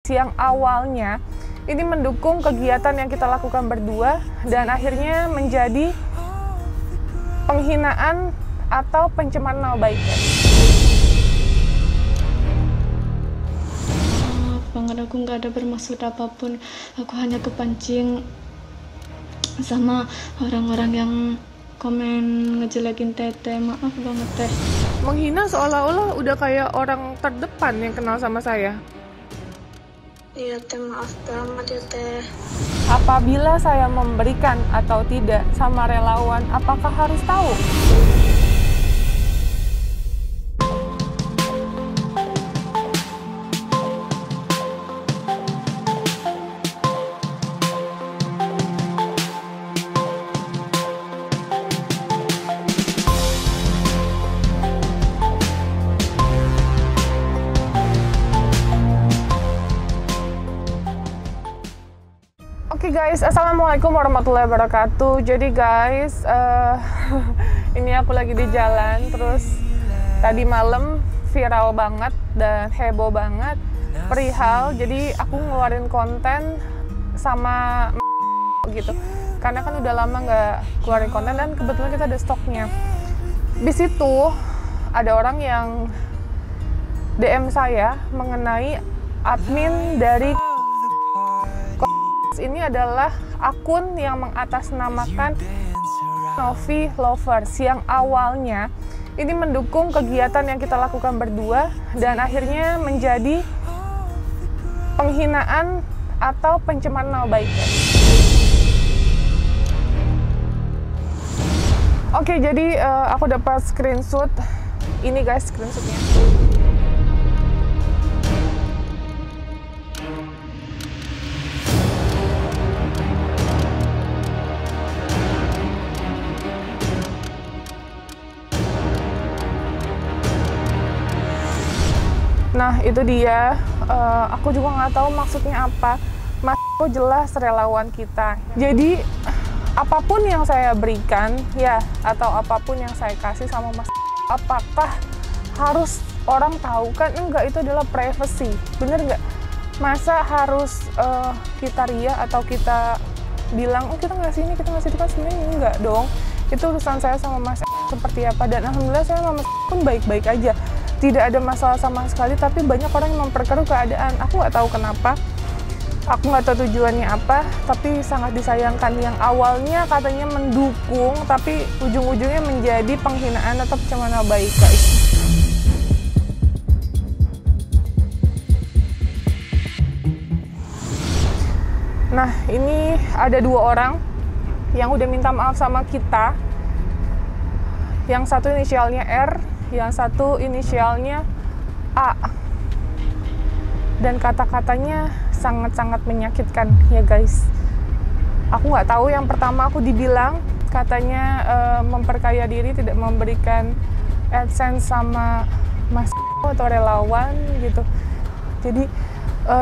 yang awalnya ini mendukung kegiatan yang kita lakukan berdua dan akhirnya menjadi penghinaan atau pencemaran nama baiknya. Banget, aku nggak ada bermaksud apapun, aku hanya kepancing sama orang-orang yang komen ngejelekin Teteh. Maaf banget Teh. Menghina seolah-olah udah kayak orang terdepan yang kenal sama saya. Iya Teh, maaf banget ya Teh. Apabila saya memberikan atau tidak sama relawan, apakah harus tahu? Oke guys, assalamualaikum warahmatullahi wabarakatuh. Jadi guys, ini aku lagi di jalan. Terus tadi malam viral banget dan heboh banget perihal. Jadi aku ngeluarin konten sama gitu. Karena kan udah lama nggak keluarin konten dan kebetulan kita ada stoknya. Di situ ada orang yang DM saya mengenai admin dari ini adalah akun yang mengatasnamakan Novi Lovers yang awalnya ini mendukung kegiatan yang kita lakukan berdua dan akhirnya menjadi penghinaan atau pencemaran nama baiknya. Oke, jadi aku dapat screenshot ini guys, screenshotnya. Nah itu dia, aku juga nggak tahu maksudnya apa. Mas itu jelas relawan kita. Jadi apapun yang saya berikan ya atau apapun yang saya kasih sama Mas, apakah harus orang tahu? Kan enggak, itu adalah privacy, bener nggak? Masa harus kita ria atau kita bilang oh kita ngasih ini, kita ngasih itu? Kan sebenarnya enggak dong. Itu urusan saya sama Mas seperti apa, dan alhamdulillah saya sama Mas pun baik-baik aja. Tidak ada masalah sama sekali, tapi banyak orang yang memperkeruh keadaan. Aku nggak tahu kenapa, aku nggak tahu tujuannya apa, tapi sangat disayangkan. Yang awalnya katanya mendukung, tapi ujung-ujungnya menjadi penghinaan atau pencemaran nama baik, guys. Nah, ini ada dua orang yang udah minta maaf sama kita. Yang satu inisialnya R, yang satu inisialnya A, dan kata-katanya sangat-sangat menyakitkan ya guys. Aku nggak tahu, yang pertama aku dibilang katanya memperkaya diri, tidak memberikan AdSense sama Mas atau relawan gitu. Jadi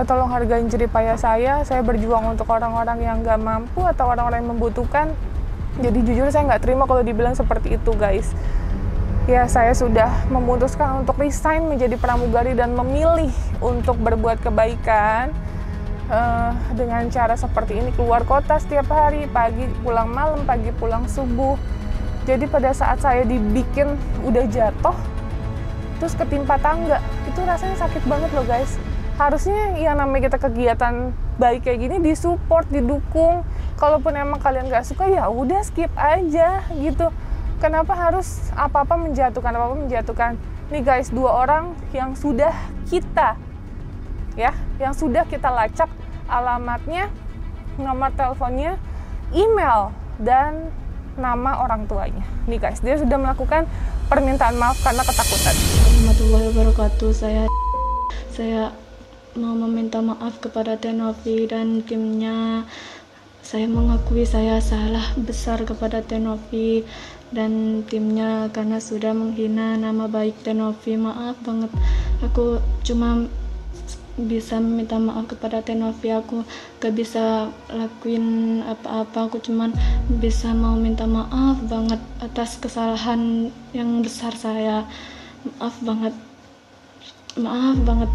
tolong hargain jerih payah saya berjuang untuk orang-orang yang nggak mampu atau orang-orang yang membutuhkan. Jadi jujur saya nggak terima kalau dibilang seperti itu guys. Ya, saya sudah memutuskan untuk resign menjadi pramugari dan memilih untuk berbuat kebaikan dengan cara seperti ini, keluar kota setiap hari, pagi pulang malam, pagi pulang subuh. Jadi pada saat saya dibikin udah jatuh, terus ketimpa tangga, itu rasanya sakit banget loh guys. Harusnya yang namanya kita kegiatan baik kayak gini disupport, didukung. Kalaupun emang kalian nggak suka ya udah skip aja gitu. Kenapa harus apa-apa menjatuhkan? Nih guys, dua orang yang sudah kita lacak alamatnya, nomor teleponnya, email, dan nama orang tuanya. Nih guys, dia sudah melakukan permintaan maaf karena ketakutan. Warahmatullahi wabarakatuh. Saya mau meminta maaf kepada Teh Novi dan timnya. Saya mengakui saya salah besar kepada Teh Novi dan timnya karena sudah menghina nama baik Teh Novi. Maaf banget, aku cuma bisa meminta maaf kepada Teh Novi. Aku gak bisa lakuin apa-apa, aku cuma bisa mau minta maaf banget atas kesalahan yang besar saya. Maaf banget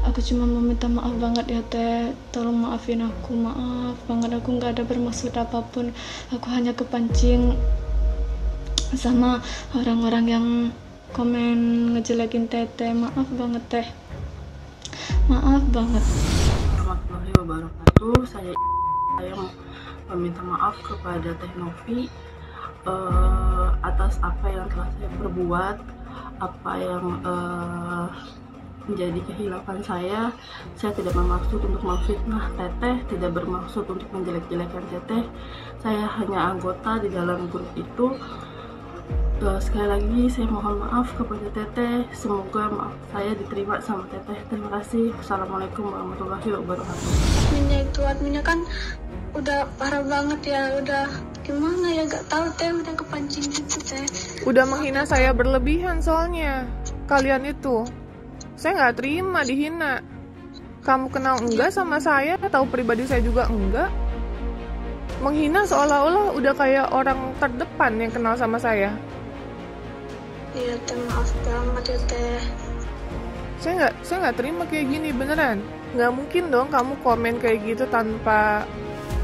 Aku cuma mau minta maaf banget ya teh, tolong maafin aku, maaf banget, aku nggak ada bermaksud apapun, aku hanya kepancing sama orang-orang yang komen ngejelekin teteh. Maaf banget teh, maaf banget. Warahmatullahi wabarakatuh. Saya meminta maaf kepada Teh Novi atas apa yang telah saya perbuat, apa yang menjadi kehilapan saya. Saya tidak bermaksud untuk memfitnah Teteh, tidak bermaksud untuk menjelek-jelekan Teteh. Saya hanya anggota di dalam grup itu. Sekali lagi saya mohon maaf kepada Teteh. Semoga maaf saya diterima sama Teteh. Terima kasih. Assalamualaikum warahmatullahi wabarakatuh. Adminnya kan udah parah banget ya, udah gimana ya, gak tahu teh, udah kepancing gitu teh. Udah menghina saya berlebihan soalnya. Kalian itu, saya nggak terima dihina. Kamu kenal enggak sama saya? Tahu pribadi saya juga enggak. Menghina seolah-olah udah kayak orang terdepan yang kenal sama saya. Iya teh, maaf banget ya teh. Saya nggak terima kayak gini beneran. Nggak mungkin dong kamu komen kayak gitu tanpa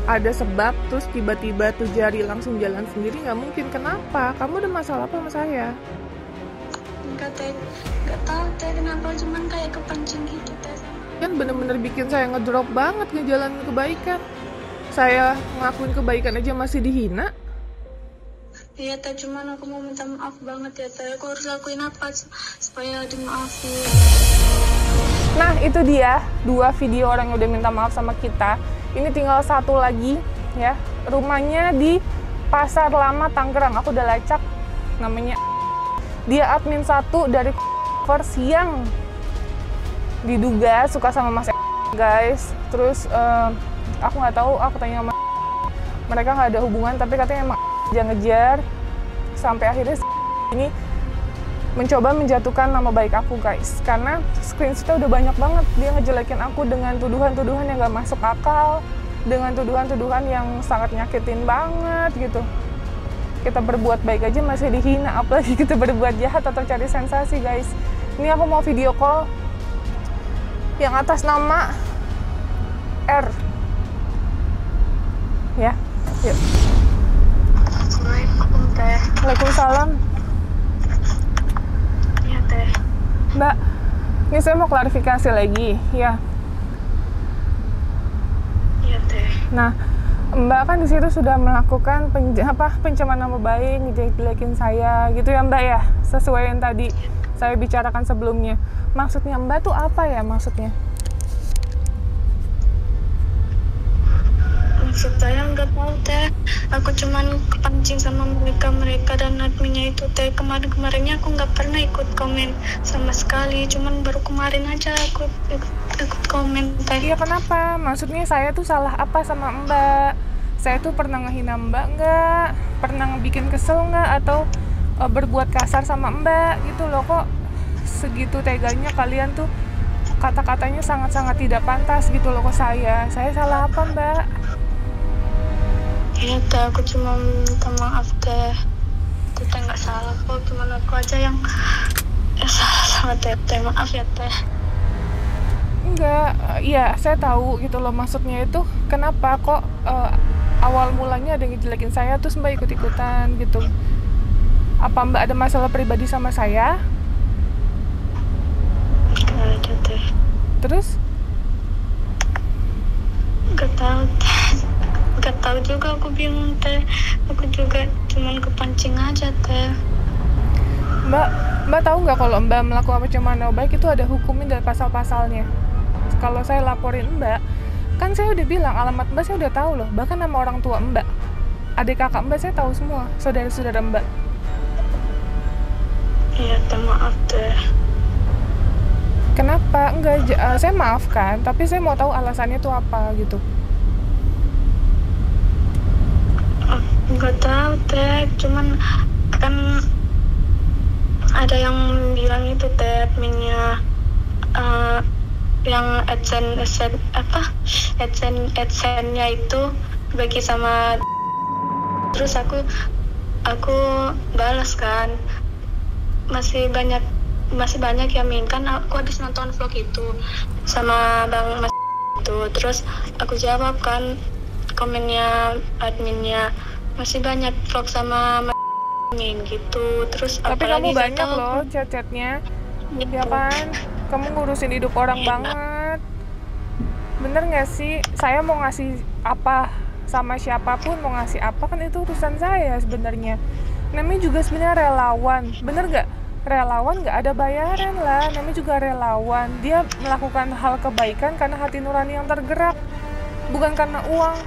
ada sebab, terus tiba-tiba tuh jari langsung jalan sendiri. Nggak mungkin. Kenapa? Kamu ada masalah apa sama saya? Enggak teh, nggak tahu teh kenapa, cuman kayak kepancing gitu teh. Kan bener-bener bikin saya ngedrop banget ngejalanin kebaikan. Saya ngelakuin kebaikan aja masih dihina. Iya teh, cuman aku mau minta maaf banget ya teh. Aku harus lakuin apa supaya dimaafin? Nah itu dia 2 video orang yang udah minta maaf sama kita. Ini tinggal 1 lagi ya. Rumahnya di Pasar Lama Tangerang. Aku udah lacak namanya. Dia admin 1 dari yang diduga suka sama Mas guys. Terus aku nggak tahu, aku tanya sama mereka nggak ada hubungan, tapi katanya emang ngejar sampai akhirnya ini mencoba menjatuhkan nama baik aku guys, karena screenshotnya udah banyak banget dia ngejelekin aku dengan tuduhan-tuduhan yang gak masuk akal, dengan tuduhan-tuduhan yang sangat nyakitin banget gitu. Kita berbuat baik aja masih dihina, apalagi kita berbuat jahat atau cari sensasi guys. Ini aku mau video call yang atas nama R ya, yuk. Assalamualaikum teh. Waalaikumsalam. Iya teh. Mbak, ini saya mau klarifikasi lagi ya. Iya teh. Nah, Mbak kan di situ sudah melakukan pencemaran nama baik, ngejelek-jelekin saya gitu ya Mbak ya, sesuai yang tadi saya bicarakan sebelumnya. Maksudnya Mbak tuh apa ya maksudnya? Maksud saya nggak tahu teh, aku cuman kepancing sama mereka dan adminnya itu teh. Kemarinnya aku nggak pernah ikut komen sama sekali, cuman baru kemarin aja aku ikut komen teh. Iya kenapa? Maksudnya saya tuh salah apa sama Mbak? Saya tuh pernah ngehina Mbak nggak? Pernah bikin kesel nggak? Atau berbuat kasar sama Mbak gitu loh, kok segitu teganya kalian tuh, kata-katanya sangat-sangat tidak pantas gitu loh ke saya. Saya salah apa Mbak? Iya teh, aku cuma minta maaf teh. Teteh nggak salah kok, cuman aku aja yang salah sama teteh. Maaf ya teh. Enggak, iya saya tahu gitu loh, maksudnya itu kenapa kok awal mulanya ada yang ngejelekin saya terus Mbak ikut-ikutan gitu. Apa Mbak ada masalah pribadi sama saya? Nggak ada teh. Terus? Nggak tahu teh. Nggak tahu juga, aku bingung teh. Aku juga cuman kepancing aja teh. Mbak tahu nggak kalau Mbak melakukan pencemaran nama baik itu ada hukumin dari pasal-pasalnya. Kalau saya laporin Mbak, kan saya udah bilang alamat Mbak saya udah tahu loh, bahkan nama orang tua Mbak, adik kakak Mbak saya tahu semua, saudara-saudara Mbak. Iya teh, maaf teh. Kenapa? Enggak, saya maafkan, tapi saya mau tahu alasannya tuh apa gitu. Nggak tahu teh, cuman kan ada yang bilang itu teh adminnya yang adsense-nya itu bagi sama, terus aku balas kan, masih banyak masih banyak ya Min, kan aku habis nonton vlog itu sama Bang Mas itu, terus aku jawab kan komennya adminnya, masih banyak vlog sama Mas Min gitu. Terus Tapi kamu apalagi saya banyak tahu loh chat-chatnya, gitu. ya kan? Kamu ngurusin hidup orang banget. Bener nggak sih? Saya mau ngasih apa sama siapapun, mau ngasih apa kan itu urusan saya sebenarnya. Namanya juga sebenarnya relawan, bener nggak? Relawan nggak ada bayaran lah, namanya juga relawan. Dia melakukan hal kebaikan karena hati nurani yang tergerak, bukan karena uang.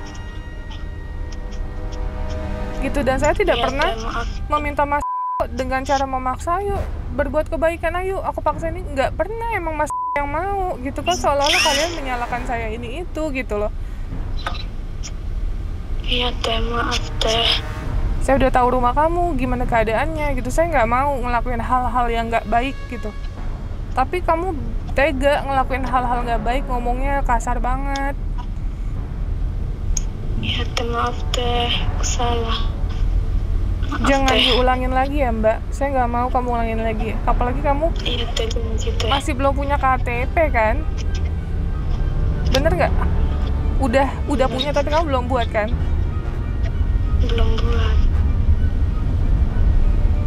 Gitu, dan saya tidak Iya, pernah maaf. meminta Mas dengan cara memaksa, yuk berbuat kebaikan, ayo aku paksa ini. Nggak pernah, emang Mas yang mau gitu kan, seolah-olah kalian menyalahkan saya ini itu gitu loh. Iya teh, maaf teh. Saya udah tahu rumah kamu, gimana keadaannya gitu. Saya nggak mau ngelakuin hal-hal yang nggak baik gitu. Tapi kamu tega ngelakuin hal-hal nggak baik, ngomongnya kasar banget. Iya teh, maaf teh, aku salah. Maaf, Jangan teh. diulangin lagi ya Mbak. Saya nggak mau kamu ulangin lagi. Apalagi kamu Iya teh, janji teh. masih belum punya KTP kan? Bener nggak? Udah punya tapi kamu belum buat kan? Belum buat.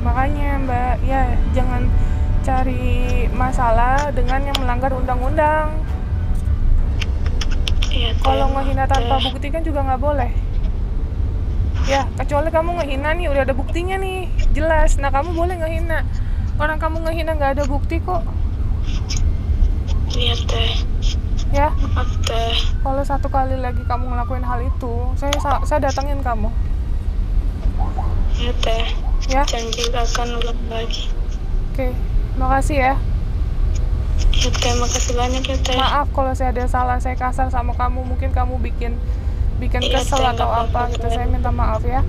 Makanya Mbak, ya jangan cari masalah dengan yang melanggar undang-undang. Iya teh. Kalau ngehina maaf, tanpa teh. bukti kan juga nggak boleh. Ya, kecuali kamu ngehina nih, udah ada buktinya nih, jelas. Nah, kamu boleh ngehina. Orang kamu ngehina nggak ada bukti kok. Iya teh. Ya, Maaf teh. kalau satu kali lagi kamu ngelakuin hal itu, saya datengin kamu. Iya teh. Ya, Janji akan ulang lagi. oke. Makasih ya. Iya teh, makasih banyak ya teh. Maaf kalau saya ada salah, saya kasar sama kamu. Mungkin kamu bikin Iya, kesel Teh, atau nggak apa apa-apa, gitu. Teh. Saya minta maaf ya.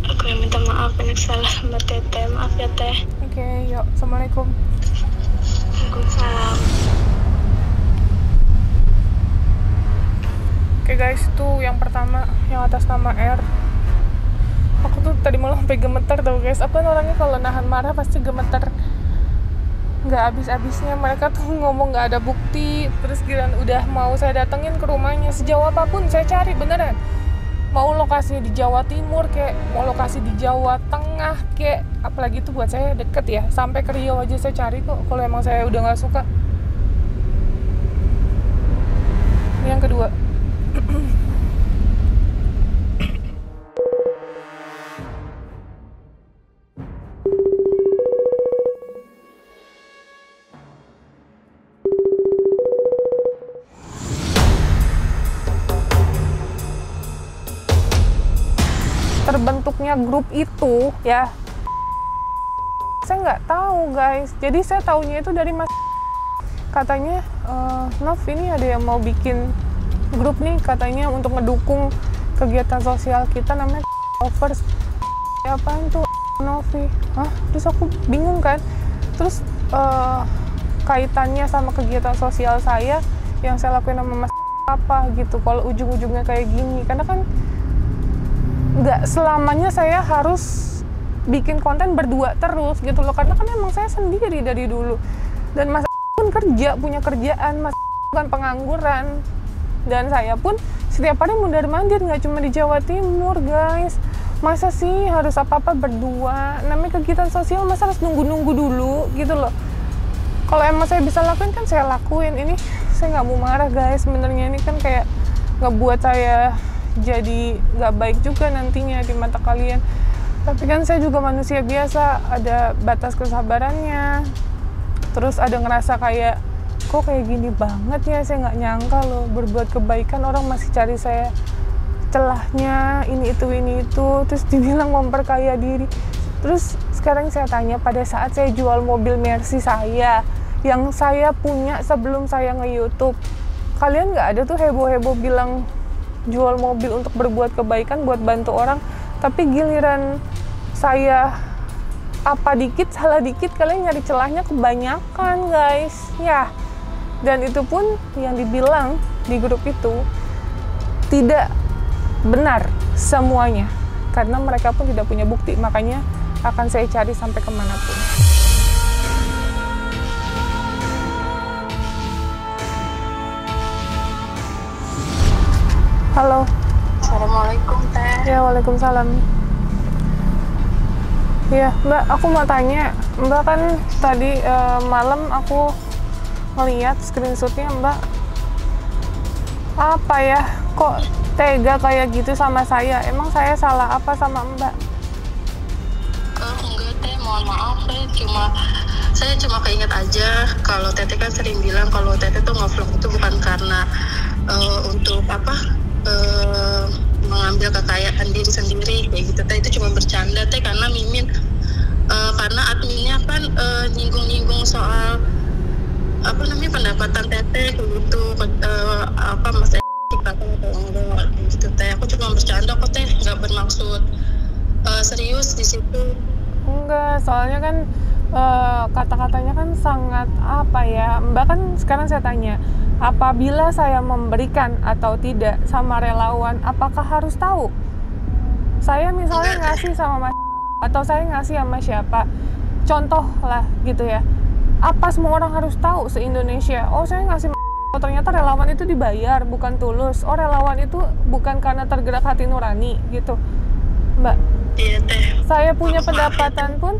Aku yang minta maaf, banyak salah sama teteh. Maaf ya teh. Oke, yuk. Assalamualaikum. Waalaikumsalam. Oke guys, itu yang pertama, yang atas nama R. Aku tuh tadi malah sampai gemeter tau guys. Apa orangnya kalau nahan marah pasti gemeter. Nggak habis-habisnya, mereka tuh ngomong nggak ada bukti. Terus giliran udah mau saya datengin ke rumahnya, sejauh apapun saya cari beneran. Mau lokasinya di Jawa Timur kayak, mau lokasi di Jawa Tengah kayak, apalagi itu buat saya deket ya. Sampai ke Riau aja saya cari kok, kalau emang saya udah nggak suka. Ini yang kedua. Terbentuknya grup itu ya, saya nggak tahu guys. Jadi saya taunya itu dari Mas, katanya Nov ini ada yang mau bikin grup nih katanya untuk ngedukung kegiatan sosial kita, namanya Lovers. Ya apaan tuh Novi? Hah? Terus aku bingung kan. Terus kaitannya sama kegiatan sosial saya yang saya lakuin sama Mas apa gitu, kalau ujung-ujungnya kayak gini. Karena kan nggak selamanya saya harus bikin konten berdua terus gitu loh, karena kan emang saya sendiri dari dulu, dan Mas pun kerja, punya kerjaan, Mas bukan pengangguran, dan saya pun setiap hari mundar-mandir, nggak cuma di Jawa Timur guys. Masa sih harus apa-apa berdua? Namanya kegiatan sosial, masa harus nunggu-nunggu dulu gitu loh. Kalau emang saya bisa lakuin kan saya lakuin. Ini saya nggak mau marah guys, sebenarnya ini kan kayak ngebuat saya jadi nggak baik juga nantinya di mata kalian. Tapi kan saya juga manusia biasa, ada batas kesabarannya. Terus ada ngerasa kayak, kok kayak gini banget ya, saya nggak nyangka loh berbuat kebaikan orang masih cari saya celahnya, ini itu. Terus dibilang memperkaya diri. Terus sekarang saya tanya, pada saat saya jual mobil Mercy saya yang saya punya sebelum saya nge-YouTube, kalian nggak ada tuh heboh-heboh bilang jual mobil untuk berbuat kebaikan, buat bantu orang. Tapi giliran saya apa dikit, salah dikit, kalian nyari celahnya kebanyakan guys ya. Dan itu pun yang dibilang di grup itu tidak benar semuanya, karena mereka pun tidak punya bukti. Makanya akan saya cari sampai kemanapun. Halo. Assalamualaikum Teh. Ya, waalaikumsalam. Ya, Mbak, aku mau tanya. Mbak kan tadi malam aku ngeliat screenshotnya Mbak. Apa ya? Kok tega kayak gitu sama saya? Emang saya salah apa sama Mbak? Enggak Teh, mohon maaf Teh. Saya cuma keinget aja kalau Teteh kan sering bilang kalau Teteh tuh nge-vlog itu bukan karena untuk mengambil kekayaan diri sendiri kayak gitu Teh. Itu cuma bercanda Teh, karena Mimin karena adminnya kan nyinggung-nyinggung soal pendapatan Teteh kayak gitu, Mas kata atau enggak gitu Teh. Aku cuma bercanda kok Teh, nggak bermaksud serius di situ. Enggak, soalnya kan kata-katanya kan sangat apa ya, Mbak kan sekarang saya tanya, apabila saya memberikan atau tidak sama relawan, apakah harus tahu? Saya misalnya ngasih sama Mas atau saya ngasih sama siapa, contoh lah gitu ya, apa semua orang harus tahu se-Indonesia? Oh, saya ngasih oh, ternyata relawan itu dibayar, bukan tulus. Oh, relawan itu bukan karena tergerak hati nurani gitu, Mbak. Iya Teh. Saya punya pendapatan pun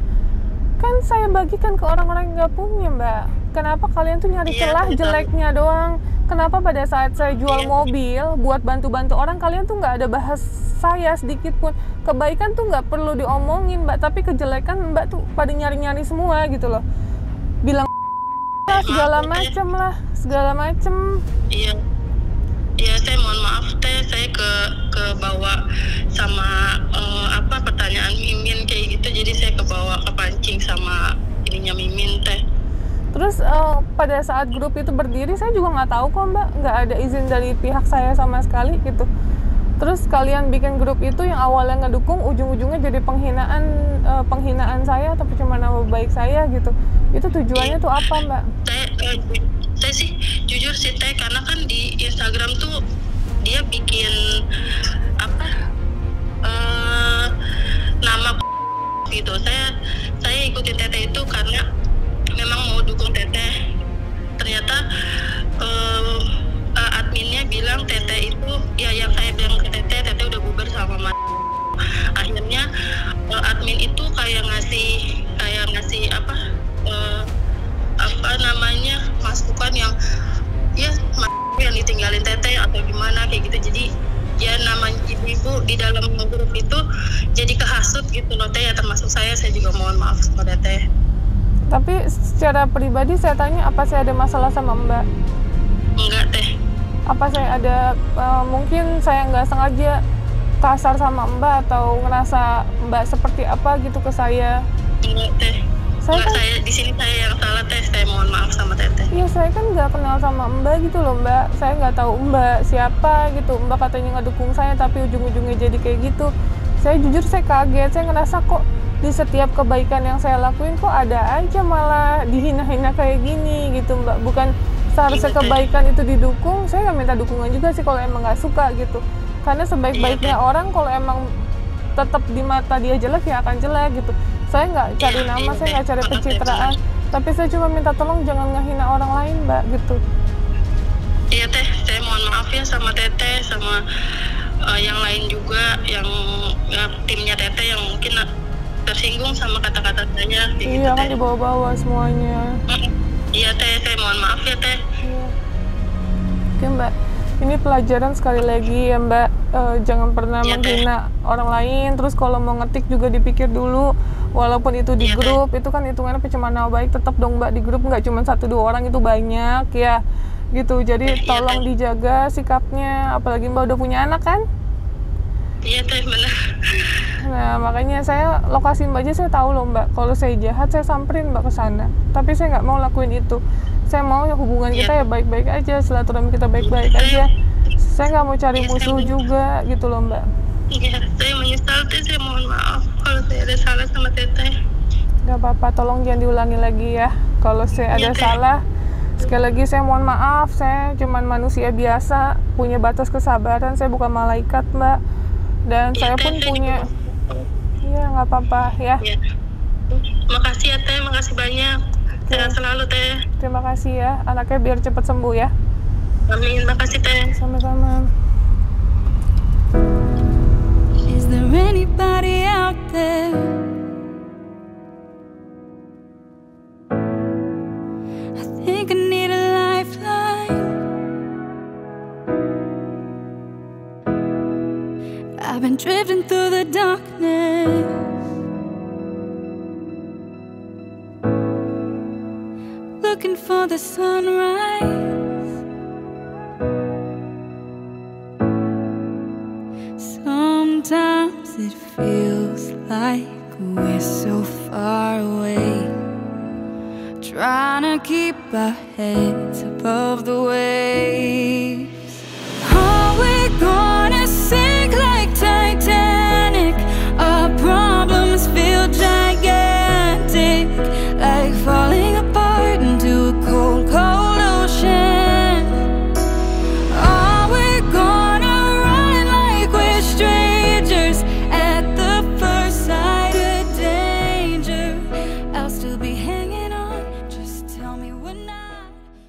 kan saya bagikan ke orang-orang yang nggak punya, Mbak. Kenapa kalian tuh nyari celah jeleknya doang? Kenapa pada saat saya jual mobil buat bantu-bantu orang, kalian tuh nggak ada bahas saya sedikit pun? Kebaikan tuh nggak perlu diomongin, Mbak, tapi kejelekan Mbak tuh pada nyari-nyari semua gitu loh. Bilang segala macem. Iya. Iya, saya mohon maaf Teh, saya ke bawa sama pertanyaan Mimin kayak gitu, jadi saya kebawa kepancing sama ininya Mimin Teh. Terus pada saat grup itu berdiri, saya juga nggak tahu kok Mbak, nggak ada izin dari pihak saya sama sekali gitu. Terus kalian bikin grup itu yang awalnya ngedukung, ujung-ujungnya jadi penghinaan saya atau cuma nama baik saya gitu. Itu tujuannya tuh apa Mbak? Saya sih jujur sih Teh, karena kan di Instagram tuh dia bikin nama gitu. Saya ikutin Teteh itu karena memang mau dukung Teteh. Ternyata adminnya bilang Teteh itu ya, yang saya bilang ke Teteh udah bubar sama Mas. Akhirnya admin itu kayak ngasih masukan yang ya yang ditinggalin Teteh atau gimana kayak gitu. Jadi ya namanya ibu-ibu di dalam grup itu jadi kehasut gitu loh Teh, ya termasuk saya juga mohon maaf sama Teteh. Tapi secara pribadi saya tanya, apa saya ada masalah sama Mbak? Enggak Teh. Apa saya ada mungkin saya nggak sengaja kasar sama Mbak atau ngerasa Mbak seperti apa gitu ke saya? Enggak Teh. Saya di sini saya yang salah Teh, saya mohon maaf sama Teteh. Iya, saya kan nggak kenal sama Mbak gitu loh Mbak, saya nggak tahu Mbak siapa gitu. Mbak katanya ngedukung saya tapi ujung-ujungnya jadi kayak gitu. Saya jujur saya kaget, saya ngerasa kok di setiap kebaikan yang saya lakuin kok ada aja malah dihina-hina kayak gini gitu Mbak. Bukan seharusnya kebaikan itu didukung, saya nggak minta dukungan juga sih kalau emang nggak suka gitu. Karena sebaik-baiknya orang kalau emang tetap di mata dia jelek ya akan jelek gitu. Saya nggak cari nama, saya nggak cari pencitraan, tapi saya cuma minta tolong jangan ngehina orang lain Mbak gitu. Iya Teh, saya mohon maaf ya sama Teteh, sama yang lain juga, yang timnya Teteh yang mungkin tersinggung sama kata-kata saya. Iya kan dibawa-bawa semuanya. Iya Teh, saya mohon maaf ya Teh. Iya. Oke Mbak, ini pelajaran sekali lagi ya Mbak, jangan pernah menghina orang lain. Terus kalau mau ngetik juga dipikir dulu, walaupun itu di grup, itu kan hitungannya pencemaran nama baik. Tetap dong Mbak, di grup nggak cuma 1-2 orang, itu banyak ya gitu. Jadi tolong dijaga sikapnya, apalagi Mbak udah punya anak kan? Iya Teh, benar. Nah makanya saya lokasi Mbak aja saya tahu loh Mbak, kalau saya jahat saya samperin Mbak ke sana, tapi saya nggak mau lakuin itu. Saya mau ya hubungan kita ya baik-baik aja, silaturahmi kita baik-baik aja. Saya nggak mau cari musuh juga gitu loh Mbak. Iya, saya menyesal Teh, saya mohon maaf kalau saya ada salah sama Teteh. Gak apa-apa, tolong jangan diulangi lagi ya. Kalau saya ada salah, sekali lagi saya mohon maaf. Saya cuman manusia biasa, punya batas kesabaran. Saya bukan malaikat Mbak. Dan saya pun punya. Iya, nggak apa-apa ya. Makasih ya Teh, makasih banyak. Sehat selalu Teh. Terima kasih ya, anaknya biar cepat sembuh ya. Amin, makasih Teh. Sama-sama. I've been drifting through the darkness, looking for the sunrise. Sometimes it feels like we're so far away, trying to keep our heads above the waves.